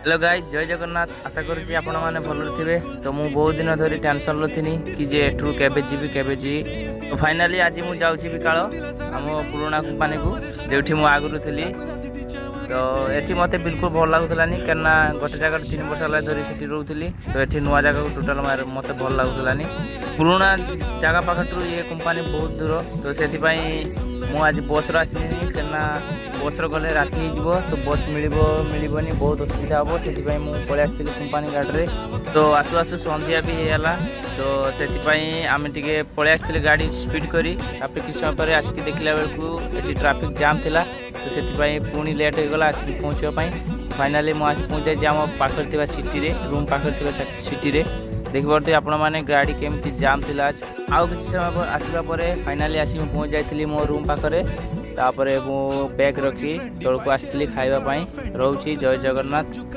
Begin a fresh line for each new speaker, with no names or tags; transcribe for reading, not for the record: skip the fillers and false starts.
Hello guys, जय जगन्नाथ। आशा करुँच आपण मैंने भल थे। तो मुझे बहुत दिन धरी टेंशन थी कि जे एठू केबे जी। तो फाइनाली आज मुझे जाऊँगी विकाल आम पुराणा कंपानी को जो मुझे आगुरी थी। तो ये मत बिल्कुल भल लगुलानी कहीं गोटे जगह 3 वर्ष धरी से रोली। तो ये नुआ जगह को टोटाल मत भल लगुलानी। पुराणा जगह पाखु ये कंपानी बहुत दूर। तो से आज बस आसनी कहीं बस गले राति हो तो बस मिलनी बहुत असुविधा हम से पलि आसती कंपानी गाड़ी। तो आसु आसु संध्या भी होगा। तो से आम टे पलि आसती गाड़ी स्पीड करी किस समय पर आसिक देखला बेलू ये ट्राफिक जाम थिला। तो से पुणी लेट होगा आसिक पहुँचापी। फाइनाली मुझे पहुँच जाए आम पाखे सिटी रूम पाखे सिटी देखिए आपण मैंने गाड़ी केमती जाम थिला। आउ किसी समय आसवा फाइनाली आसिक पहुँच जाइली मो रूम पाखे। तापर मु बैग रखी तौक आसती खावाई। रोची जय जगन्नाथ।